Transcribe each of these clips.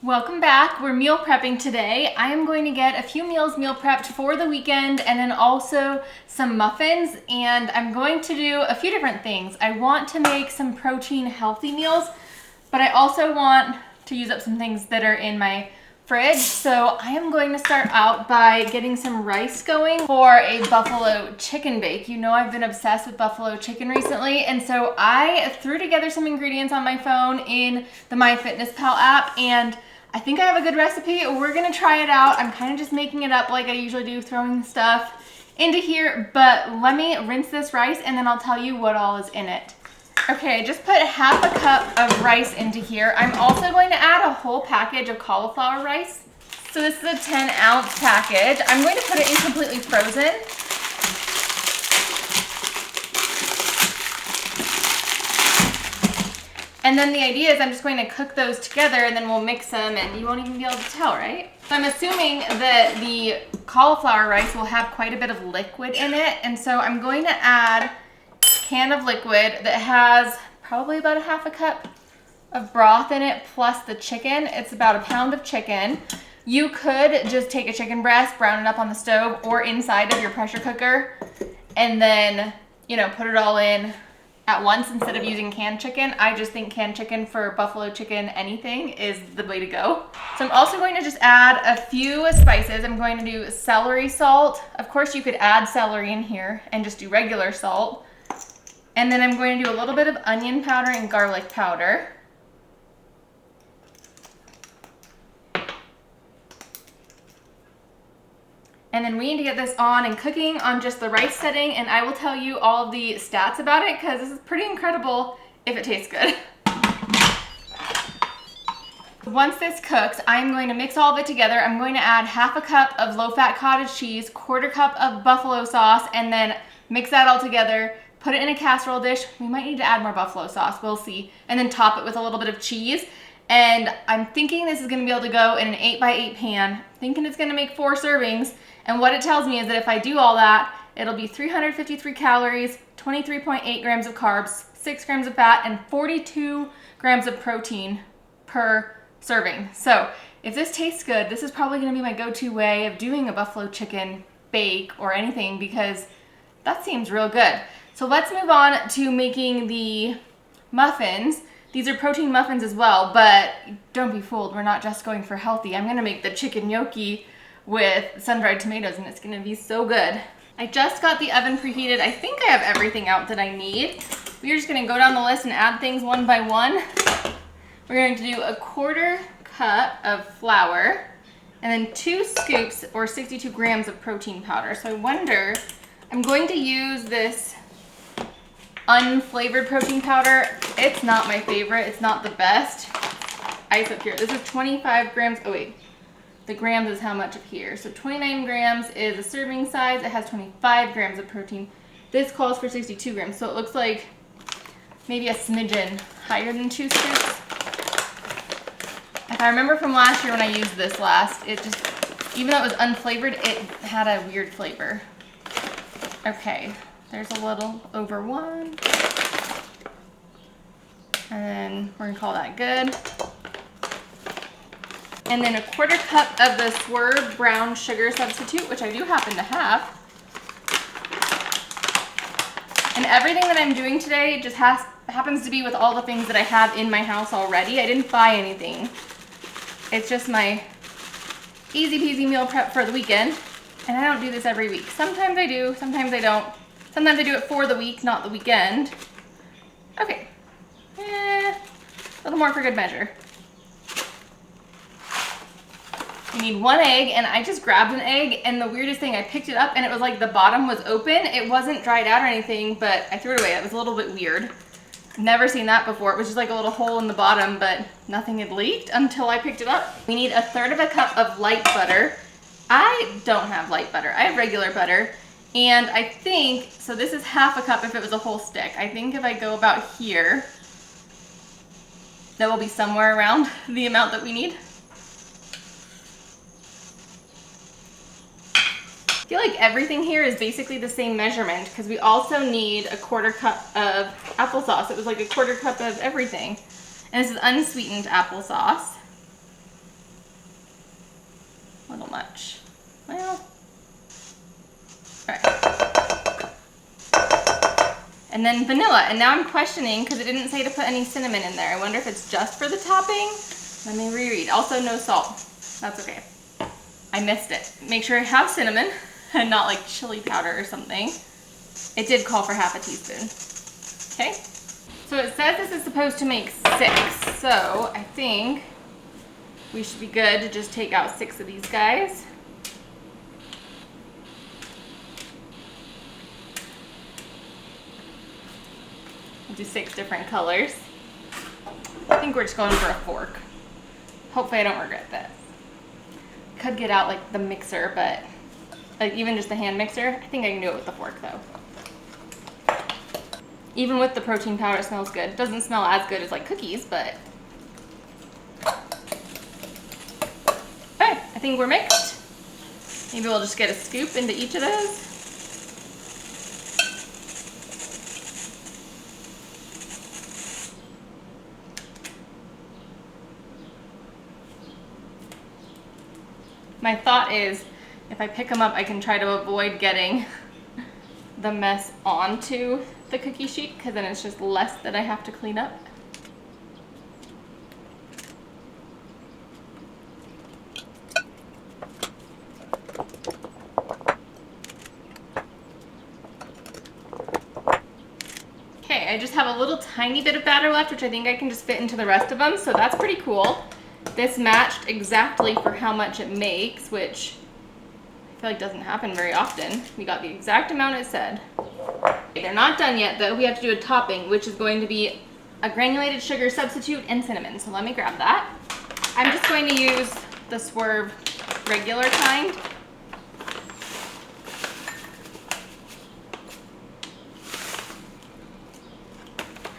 Welcome back. We're meal prepping today. I am going to get a few meals meal prepped for the weekend and then also some muffins, and I'm going to do a few different things. I want to make some protein healthy meals, but I also want to use up some things that are in my fridge. So I am going to start out by getting some rice going for a buffalo chicken bake. You know I've been obsessed with buffalo chicken recently, and so I threw together some ingredients on my phone in the MyFitnessPal app, and I think I have a good recipe. We're gonna try it out. I'm kind of just making it up like I usually do, throwing stuff into here, but let me rinse this rice and then I'll tell you what all is in it. Okay, I just put half a cup of rice into here. I'm also going to add a whole package of cauliflower rice. So this is a 10-ounce package. I'm going to put it in completely frozen. And then the idea is I'm just going to cook those together and then we'll mix them and you won't even be able to tell, right? So I'm assuming that the cauliflower rice will have quite a bit of liquid in it. And so I'm going to add a can of liquid that has probably about a half a cup of broth in it plus the chicken. It's about a pound of chicken. You could just take a chicken breast, brown it up on the stove or inside of your pressure cooker and then, put it all in at once instead of using canned chicken. I just think canned chicken for buffalo chicken anything is the way to go. So I'm also going to just add a few spices. I'm going to do celery salt. Of course you could add celery in here and just do regular salt. And then I'm going to do a little bit of onion powder and garlic powder. And then we need to get this on and cooking on just the rice setting, and I will tell you all of the stats about it because this is pretty incredible if it tastes good. Once this cooks, I'm going to mix all of it together. I'm going to add half a cup of low-fat cottage cheese, quarter cup of buffalo sauce, and then mix that all together. Put it in a casserole dish. We might need to add more buffalo sauce, we'll see. And then top it with a little bit of cheese. And I'm thinking this is gonna be able to go in an 8x8 pan. I'm thinking it's gonna make 4 servings. And what it tells me is that if I do all that, it'll be 353 calories, 23.8 grams of carbs, 6 grams of fat, and 42 grams of protein per serving. So if this tastes good, this is probably gonna be my go-to way of doing a buffalo chicken bake or anything because that seems real good. So let's move on to making the muffins. These are protein muffins as well, but don't be fooled, we're not just going for healthy. I'm gonna make the chicken gnocchi with sun-dried tomatoes and it's gonna be so good. I just got the oven preheated. I think I have everything out that I need. We're just gonna go down the list and add things one by one. We're going to do a quarter cup of flour and then 2 scoops or 62 grams of protein powder. So I wonder, I'm going to use this unflavored protein powder. It's not my favorite, it's not the best. Ice up here, this is 25 grams, oh wait. The grams is how much of here. So 29 grams is a serving size. It has 25 grams of protein. This calls for 62 grams. So it looks like maybe a smidgen higher than 2 scoops. If I remember from last year when I used this last, it just, even though it was unflavored, it had a weird flavor. Okay, there's a little over 1. And then we're gonna call that good. And then a quarter cup of the Swerve brown sugar substitute, which I do happen to have. And everything that I'm doing today just happens to be with all the things that I have in my house already. I didn't buy anything. It's just my easy peasy meal prep for the weekend. And I don't do this every week. Sometimes I do, sometimes I don't. Sometimes I do it for the week, not the weekend. Okay, a little more for good measure. You need 1 egg, and I just grabbed an egg, and the weirdest thing, I picked it up and it was like the bottom was open. It wasn't dried out or anything, but I threw it away. It was a little bit weird. Never seen that before. It was just like a little hole in the bottom, but nothing had leaked until I picked it up. We need 1/3 cup of light butter. I don't have light butter. I have regular butter, and I think, so this is half a cup if it was a whole stick. I think if I go about here, that will be somewhere around the amount that we need. I feel like everything here is basically the same measurement because we also need a quarter cup of applesauce. It was like a quarter cup of everything. And this is unsweetened applesauce. little much. Well, all right. And then vanilla. And now I'm questioning because it didn't say to put any cinnamon in there. I wonder if it's just for the topping. Let me reread. Also no salt. That's okay. I missed it. Make sure I have cinnamon and not like chili powder or something. It did call for half a teaspoon. Okay. So it says this is supposed to make 6. So I think we should be good to just take out 6 of these guys. We'll do 6 different colors. I think we're just going for a fork. Hopefully I don't regret this. Could get out like the mixer, but like even just the hand mixer, I think I can do it with the fork though. Even with the protein powder, it smells good. It doesn't smell as good as like cookies, but. Okay, I think we're mixed. Maybe we'll just get a scoop into each of those. My thought is, if I pick them up, I can try to avoid getting the mess onto the cookie sheet, because then it's just less that I have to clean up. Okay, I just have a little tiny bit of batter left, which I think I can just fit into the rest of them, so that's pretty cool. This matched exactly for how much it makes, which I feel like doesn't happen very often. We got the exact amount it said. Okay, they're not done yet though. We have to do a topping, which is going to be a granulated sugar substitute and cinnamon. So let me grab that. I'm just going to use the Swerve regular kind.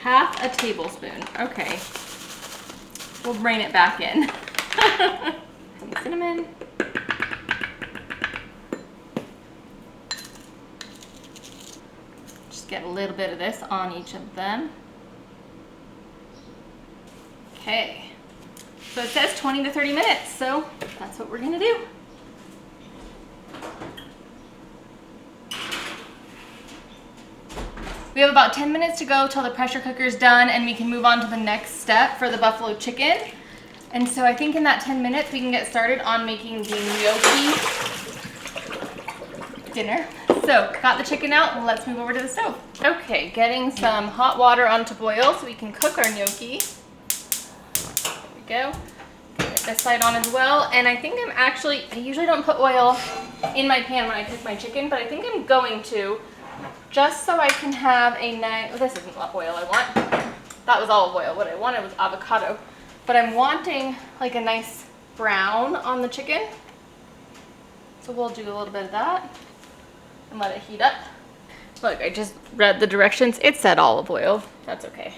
Half a tablespoon. Okay. We'll rein it back in. Some cinnamon. Just get a little bit of this on each of them. Okay. So it says 20 to 30 minutes, so that's what we're gonna do. We have about 10 minutes to go till the pressure cooker is done and we can move on to the next step for the buffalo chicken. And so I think in that 10 minutes we can get started on making the gnocchi dinner. So got the chicken out, let's move over to the stove. Okay, getting some hot water on to boil so we can cook our gnocchi. There we go. Get this side on as well. And I think I usually don't put oil in my pan when I cook my chicken, but I think I'm going to, just so I can have a nice, this isn't what oil I want. That was olive oil. What I wanted was avocado. But I'm wanting like a nice brown on the chicken. So we'll do a little bit of that and let it heat up. Look, I just read the directions. It said olive oil. That's okay.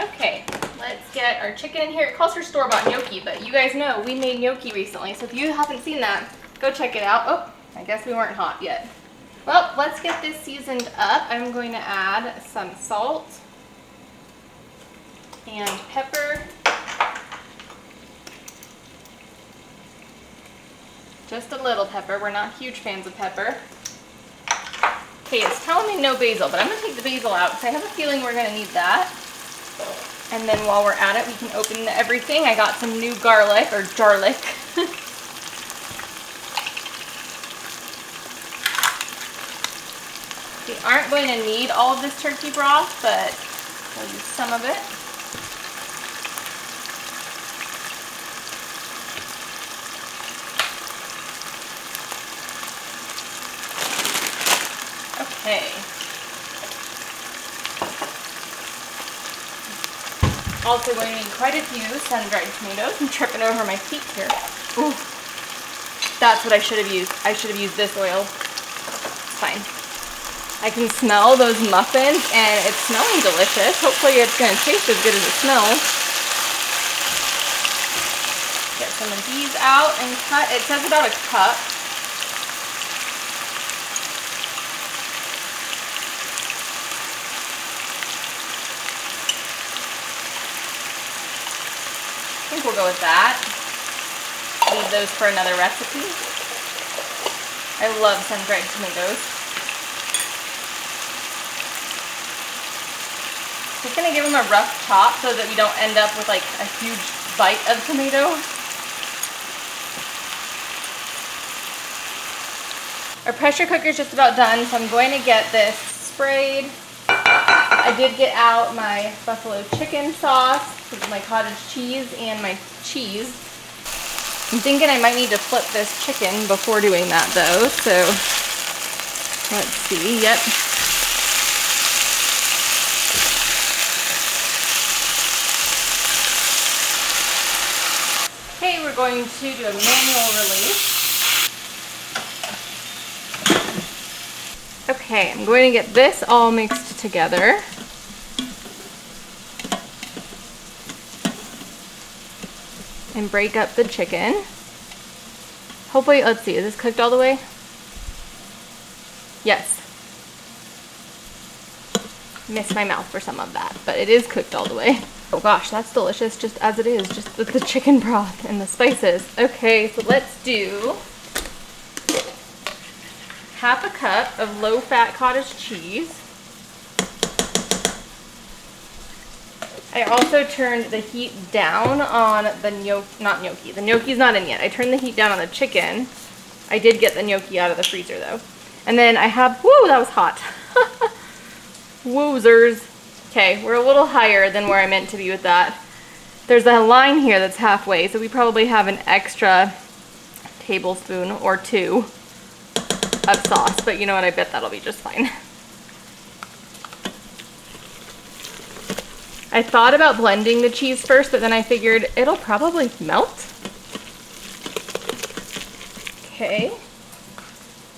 Okay, let's get our chicken in here. It calls for store-bought gnocchi, but you guys know we made gnocchi recently. So if you haven't seen that, go check it out. Oh, I guess we weren't hot yet. Well, let's get this seasoned up. I'm going to add some salt and pepper. Just a little pepper. We're not huge fans of pepper. Okay, it's telling me no basil, but I'm going to take the basil out because I have a feeling we're going to need that. And then while we're at it, we can open everything. I got some new garlic, or jarlic. We aren't going to need all of this turkey broth, but we'll use some of it. Okay. Also going to need quite a few sun-dried tomatoes. I'm tripping over my feet here. Ooh. That's what I should have used. I should have used this oil. It's fine. I can smell those muffins and it's smelling delicious. Hopefully it's going to taste as good as it smells. Get some of these out and cut. It says about a cup. I think we'll go with that. leave those for another recipe. I love sun-dried tomatoes. Just gonna give them a rough chop so that we don't end up with like a huge bite of tomato. Our pressure cooker is just about done, so I'm going to get this sprayed. I did get out my buffalo chicken sauce, which is my cottage cheese and my cheese. I'm thinking I might need to flip this chicken before doing that though, so let's see. Yep. Okay, we're going to do a manual release. Okay, I'm going to get this all mixed together. And break up the chicken. Hopefully, let's see, is this cooked all the way? Yes. Missed my mouth for some of that, but it is cooked all the way. Oh gosh, that's delicious just as it is, just with the chicken broth and the spices. Okay, so let's do half a cup of low-fat cottage cheese. I also turned the heat down on the gnocchi. The gnocchi's not in yet. I turned the heat down on the chicken. I did get the gnocchi out of the freezer though. And then I have, whoa, that was hot. Woozers. Okay, we're a little higher than where I meant to be with that. There's a line here that's halfway, so we probably have an extra tablespoon or two of sauce, but you know what, I bet that'll be just fine. I thought about blending the cheese first, but then I figured it'll probably melt. Okay.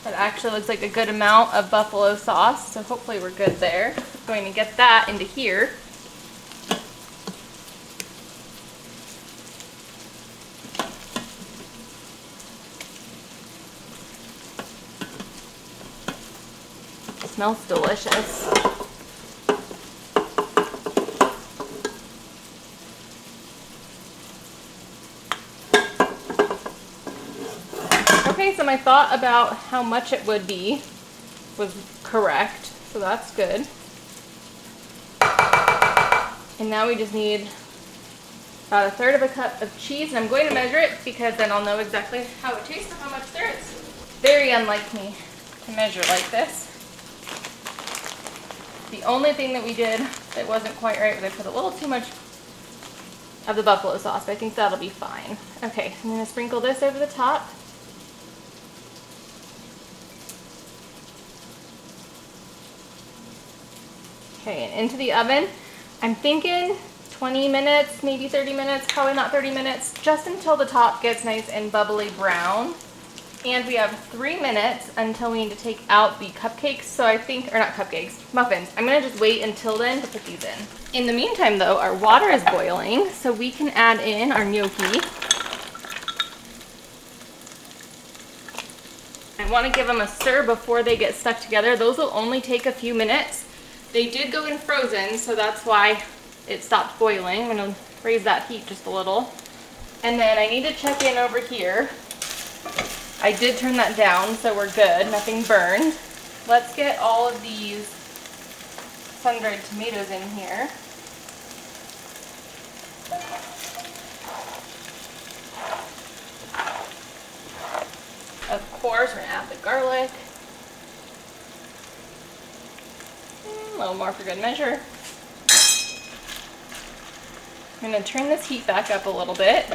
That actually looks like a good amount of buffalo sauce, so hopefully we're good there. I'm going to get that into here. It smells delicious. Okay, so my thought about how much it would be was correct, so that's good. And now we just need about 1/3 of a cup of cheese, and I'm going to measure it because then I'll know exactly how it tastes or how much there is. Very unlike me to measure like this. The only thing that we did that wasn't quite right was I put a little too much of the buffalo sauce, but I think that'll be fine. Okay, I'm going to sprinkle this over the top. Okay, and into the oven. I'm thinking 20 minutes, maybe 30 minutes, probably not 30 minutes, just until the top gets nice and bubbly brown. And we have 3 minutes until we need to take out the cupcakes. So I think, or not cupcakes, muffins. I'm gonna just wait until then to put these in. In the meantime though, our water is boiling, so we can add in our gnocchi. I wanna give them a stir before they get stuck together. Those will only take a few minutes. They did go in frozen, so that's why it stopped boiling. I'm gonna raise that heat just a little. And then I need to check in over here. I did turn that down, so we're good, nothing burned. Let's get all of these sun-dried tomatoes in here. Of course, we're gonna add the garlic. A little more for good measure. I'm going to turn this heat back up a little bit.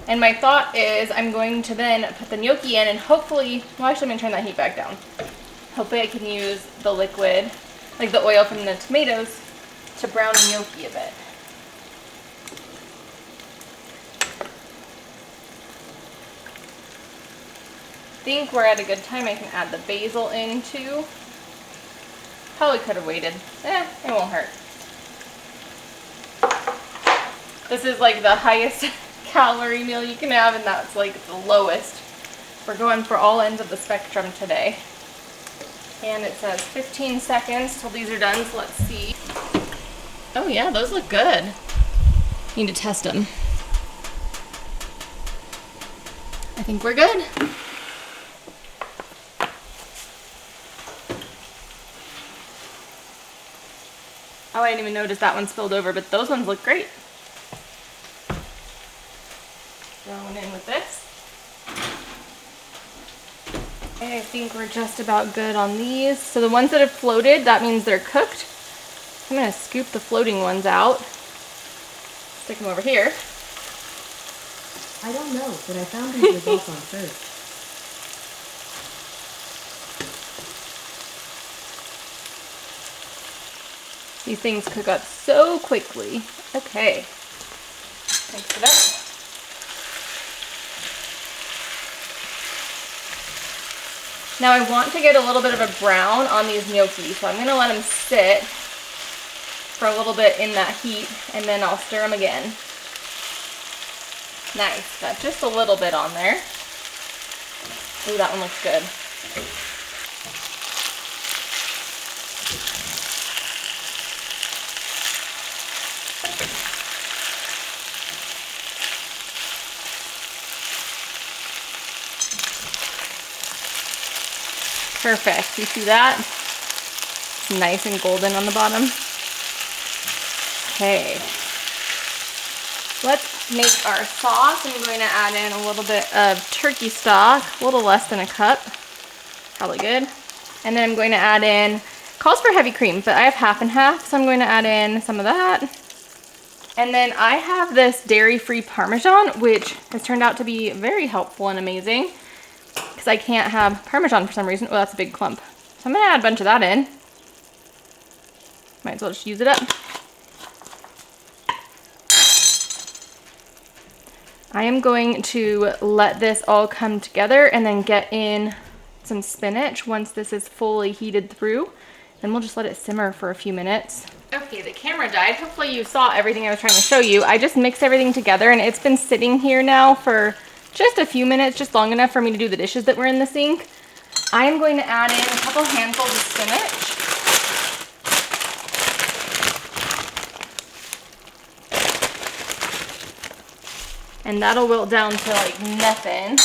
And my thought is I'm going to then put the gnocchi in and hopefully, well actually I'm going to turn that heat back down. Hopefully I can use the liquid, like the oil from the tomatoes, to brown the gnocchi a bit. I think we're at a good time. I can add the basil in too. Probably could have waited. It won't hurt. This is like the highest calorie meal you can have, and that's like the lowest. We're going for all ends of the spectrum today. And it says 15 seconds till these are done, so let's see. Oh yeah, those look good. Need to test them. I think we're good. Oh, I didn't even notice that one spilled over, but those ones look great. Throwing in with this. Okay, I think we're just about good on these. So the ones that have floated, that means they're cooked. I'm gonna scoop the floating ones out. Stick them over here. I don't know, but I found these results on search. These things cook up so quickly. Okay. Thanks for that. Now I want to get a little bit of a brown on these gnocchi, so I'm gonna let them sit for a little bit in that heat, and then I'll stir them again. Nice, got just a little bit on there. Ooh, that one looks good. Perfect, you see that? It's nice and golden on the bottom. Okay. Let's make our sauce. I'm going to add in a little bit of turkey stock, a little less than a cup, probably good. And then I'm going to add in, calls for heavy cream, but I have half and half, so I'm going to add in some of that. And then I have this dairy-free Parmesan, which has turned out to be very helpful and amazing, because I can't have Parmesan for some reason. Oh, that's a big clump. So I'm gonna add a bunch of that in. Might as well just use it up. I am going to let this all come together and then get in some spinach once this is fully heated through. Then we'll just let it simmer for a few minutes. Okay, the camera died. Hopefully you saw everything I was trying to show you. I just mixed everything together and it's been sitting here now for just a few minutes, just long enough for me to do the dishes that were in the sink. I am going to add in a couple handfuls of spinach. And that'll wilt down to like nothing.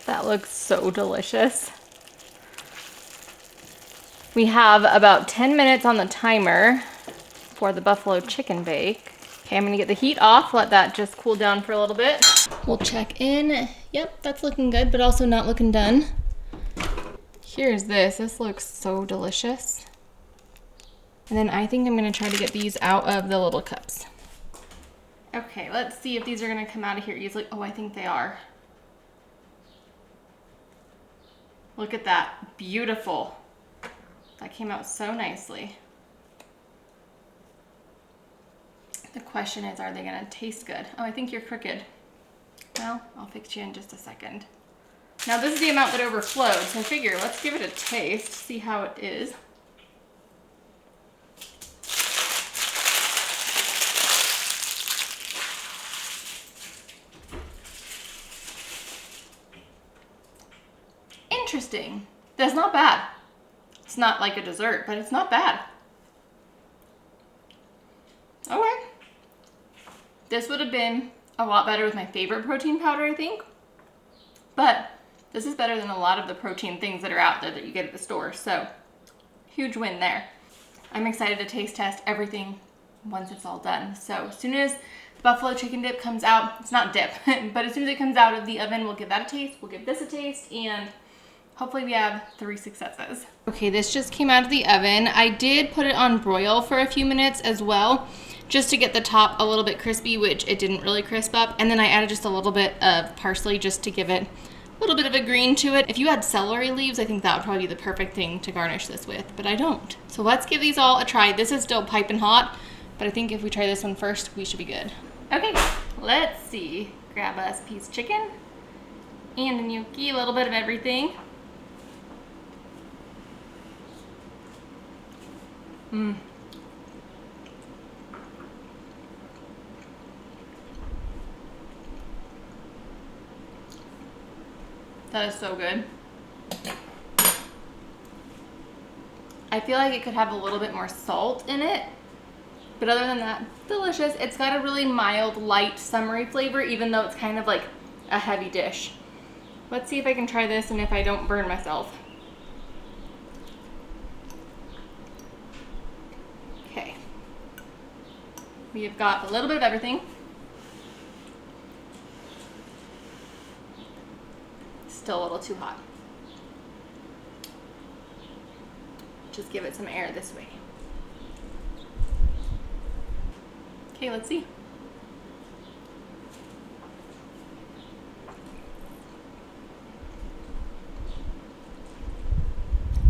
That looks so delicious. We have about 10 minutes on the timer for the buffalo chicken bake. Okay, I'm gonna get the heat off, let that just cool down for a little bit. We'll check in. Yep, that's looking good, but also not looking done. Here's this. This looks so delicious. And then I think I'm gonna try to get these out of the little cups. Okay, let's see if these are gonna come out of here easily. Oh, I think they are. Look at that, beautiful. That came out so nicely. The question is, are they gonna taste good? Oh, I think you're crooked. Well, I'll fix you in just a second. Now this is the amount that overflowed, so I figure let's give it a taste, see how it is. Interesting. That's not bad. It's not like a dessert, but it's not bad. Okay. This would have been a lot better with my favorite protein powder, I think. But this is better than a lot of the protein things that are out there that you get at the store. So, huge win there. I'm excited to taste test everything once it's all done. So, as soon as the buffalo chicken dip comes out, it's not dip, but as soon as it comes out of the oven, we'll give that a taste. We'll give this a taste, and hopefully we have 3 successes. Okay, this just came out of the oven. I did put it on broil for a few minutes as well, just to get the top a little bit crispy, which it didn't really crisp up. And then I added just a little bit of parsley just to give it a little bit of a green to it. If you had celery leaves, I think that would probably be the perfect thing to garnish this with, but I don't. So let's give these all a try. This is still piping hot, but I think if we try this one first, we should be good. Okay, let's see. Grab us a piece of chicken and a gnocchi, a little bit of everything. Mmm. That is so good. I feel like it could have a little bit more salt in it, but other than that, delicious. It's got a really mild, light, summery flavor, even though it's kind of like a heavy dish. Let's see if I can try this and if I don't burn myself. Okay. We have got a little bit of everything. Still a little too hot. Just give it some air this way. Okay, let's see.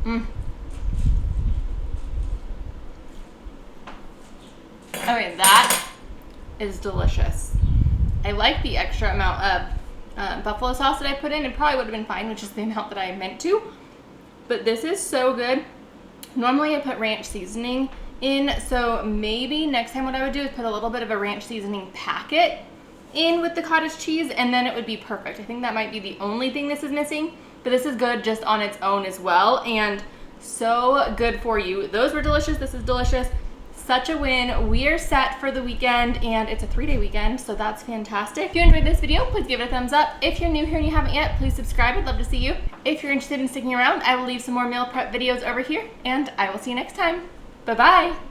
Mmm. Okay, that is delicious. I like the extra amount of buffalo sauce that I put in. It probably would have been fine, which is the amount that I meant to. But this is so good. Normally I put ranch seasoning in, so maybe next time what I would do is put a little bit of a ranch seasoning packet in with the cottage cheese, and then it would be perfect. I think that might be the only thing this is missing, but this is good just on its own as well, and so good for you. Those were delicious. This is delicious. Such a win. We are set for the weekend, and it's a 3-day weekend, so that's fantastic. If you enjoyed this video, please give it a thumbs up. If you're new here and you haven't yet, please subscribe. I'd love to see you. If you're interested in sticking around, I will leave some more meal prep videos over here, and I will see you next time. Bye-bye.